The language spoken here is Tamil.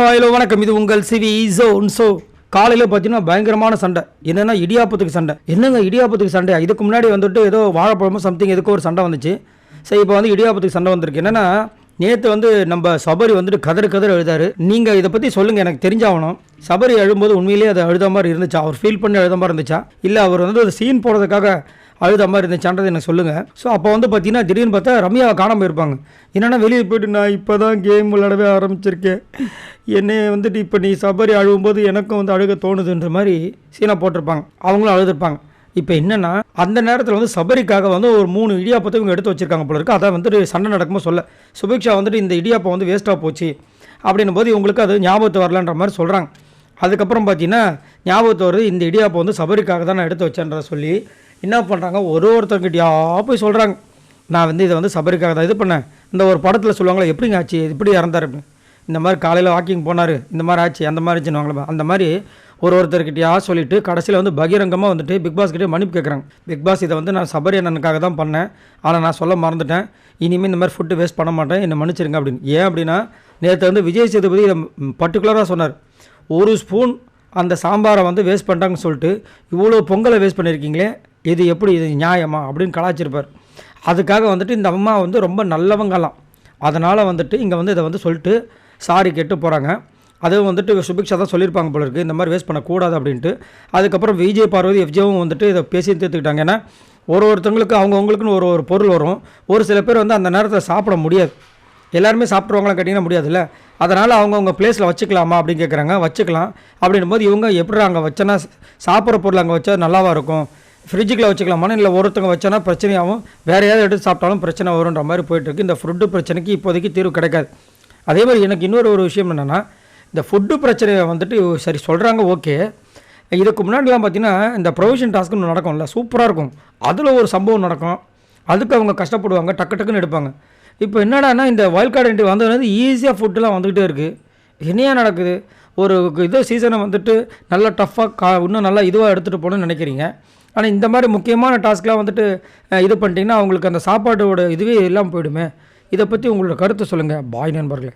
ஹலோ வணக்கம். இது உங்கள் சிவி ஜோன். காலையில் பார்த்தீங்கன்னா பயங்கரமான சண்டை. என்னென்னா இடியாப்பத்துக்கு சண்டை. என்னங்க இடியாப்பத்துக்கு சண்டை? இதுக்கு முன்னாடி வந்துட்டு ஏதோ வாழைப்பழமோ சம்திங் எதுக்கோ ஒரு சண்டை வந்துச்சு. சரி, இப்போ வந்து இடியாப்பத்துக்கு சண்டை வந்திருக்கு. என்னென்னா நேற்று வந்து நம்ம சபரி வந்துட்டு கதறு எழுதாரு. நீங்கள் இதை பற்றி சொல்லுங்கள், எனக்கு தெரிஞ்சாகணும். சபரி எழும்போது உண்மையிலேயே அது அழுத மாதிரி இருந்துச்சா? அவர் ஃபீல் பண்ணி அழுத மாதிரி இருந்துச்சா? இல்லை அவர் வந்து ஒரு சீன் போடுறதுக்காக அழுத மாதிரி இருந்துச்சான்றது எனக்கு சொல்லுங்கள். ஸோ அப்போ வந்து பார்த்தீங்கன்னா திடீர்னு பார்த்தா ரம்யாவை காணாமல் இருப்பாங்க. என்னென்னா வெளியே போய்ட்டு நான் இப்போ தான் கேம் விளையாடவே ஆரம்பிச்சிருக்கேன், என்னை வந்துட்டு இப்போ நீ சபரி அழுவும்போது எனக்கும் வந்து அழுக தோணுதுன்ற மாதிரி சீனை போட்டிருப்பாங்க. அவங்களும் அழுதுருப்பாங்க. இப்போ என்னென்னா அந்த நேரத்தில் வந்து சபரிக்காக வந்து ஒரு 3 இடியாப்பத்தை இவங்க எடுத்து வச்சுருக்காங்க போல இருக்குது. அதான் வந்துட்டு சண்டை நடக்கும்போது சொல்ல சுபிக்ஷா வந்துட்டு இந்த இடியாப்பம் வந்து வேஸ்ட்டாக போச்சு அப்படின்னும் போது இவங்களுக்கு அது ஞாபகத்து வரலன்ற மாதிரி சொல்கிறாங்க. அதுக்கப்புறம் பார்த்தீங்கன்னா ஞாபகத்து வருது, இந்த இடியாப்பம் வந்து சபரிக்காக தான் நான் எடுத்து வச்சேன்ற சொல்லி என்ன பண்ணுறாங்க, ஒருத்தர்கிட்டயா போய் சொல்கிறாங்க, நான் வந்து இதை வந்து சபரிக்காக தான் இது பண்ணேன். இந்த ஒரு படத்தில் சொல்லுவாங்களே, எப்படிங்க ஆச்சு, இப்படி இறந்தார் அப்படின்னு, இந்த மாதிரி காலையில் வாக்கிங் போனார், இந்த மாதிரி ஆச்சு, அந்த மாதிரி ஆச்சுன்னு அந்த மாதிரி ஒருத்தர்கிட்டயா சொல்லிவிட்டு கடைசியில் வந்து பகிரங்கமாக வந்துட்டு பிக் பாஸ்கிட்டே மன்னிப்பு கேட்குறாங்க. பிக் பாஸ் இதை வந்து நான் சபரி அண்ணனுக்காக தான் பண்ணேன், ஆனால் நான் சொல்ல மறந்துட்டேன், இனிமேல் இந்த மாதிரி ஃபுட்டு வேஸ்ட் பண்ண மாட்டேன், என்னை மன்னிச்சிருங்க அப்படின்னு. ஏன் அப்படின்னா நேற்று வந்து விஜய் சேதுபதி இதை பர்டிகுலராக சொன்னார். ஒரு ஸ்பூன் அந்த சாம்பாரை வந்து வேஸ்ட் பண்ணிட்டாங்கன்னு சொல்லிட்டு இவ்வளோ பொங்கலை வேஸ்ட் பண்ணியிருக்கீங்களே, இது எப்படி, இது நியாயமா அப்படின்னு கலாச்சிருப்பார். அதுக்காக வந்துட்டு இந்த அம்மா வந்து ரொம்ப நல்லவங்கலாம், அதனால் வந்துட்டு இங்கே வந்து இதை வந்து சொல்லிட்டு சாரி கேட்டு போகிறாங்க. அதுவும் வந்துட்டு சுபிக்ஷா தான் சொல்லியிருப்பாங்க போல இருக்குது, இந்த மாதிரி வேஸ்ட் பண்ணக்கூடாது அப்படின்ட்டு. அதுக்கப்புறம் விஜய் பார்வதி எஃப்ஜேவும் வந்துட்டு இதை பேசி தீர்த்துக்கிட்டாங்க. ஏன்னா ஒருத்தவங்களுக்கு அவங்கவுங்களுக்குன்னு ஒரு பொருள் வரும். ஒரு சில பேர் வந்து அந்த நேரத்தில் சாப்பிட முடியாது, எல்லாருமே சாப்பிட்ருவாங்களாம் கேட்டிங்கன்னா முடியாதுல்ல. அதனால் அவங்கவுங்க பிளேஸில் வச்சுக்கலாமா அப்படின்னு கேட்குறாங்க. வச்சுக்கலாம் அப்படின்னும் போது இவங்க எப்படி அங்கே வச்சோன்னா சாப்பிட்ற பொருள் அங்கே வச்சா நல்லாவாக இருக்கும், ஃப்ரிட்ஜுக்குள்ளே வச்சுக்கலாமா, இல்லை ஒருத்தவங்க வச்சோன்னா பிரச்சனையாகவும் வேறு ஏதாவது எடுத்து சாப்பிட்டாலும் பிரச்சனை வருன்ற மாதிரி போயிட்டுருக்கு. இந்த ஃபுட்டு பிரச்சனைக்கு இப்போதைக்கு தீர்வு கிடைக்காது. அதே மாதிரி எனக்கு இன்னொரு விஷயம் என்னென்னா, இந்த ஃபுட்டு பிரச்சனையை வந்துட்டு சரி சொல்கிறாங்க, ஓகே. இதுக்கு முன்னாடிலாம் பார்த்திங்கன்னா இந்த ப்ரொவிஷன் டாஸ்க்குன்னு நடக்கும்ல, சூப்பராக இருக்கும். அதில் ஒரு சம்பவம் நடக்கும், அதுக்கு அவங்க கஷ்டப்படுவாங்க, டக்குன்னு எடுப்பாங்க. இப்போ என்னடானா இந்த வைல்ட் கார்டு என்ட்ரி வந்தது ஈஸியாக ஃபுட்டுலாம் வந்துக்கிட்டே இருக்குது. என்னையா நடக்குது? ஒரு இது சீசனை வந்துட்டு நல்லா டஃப்பாக இன்னும் நல்லா இதுவாக எடுத்துகிட்டு போகணும்னு நினைக்கிறீங்க. ஆனால் இந்த மாதிரி முக்கியமான டாஸ்க்லாம் வந்துட்டு இது பண்ணிட்டீங்கன்னா அவங்களுக்கு அந்த சாப்பாட்டோட இதுவே இல்லாமல் போயிடுமே. இதை பற்றி உங்களோட கருத்தை சொல்லுங்கள். பாய் நண்பர்களே.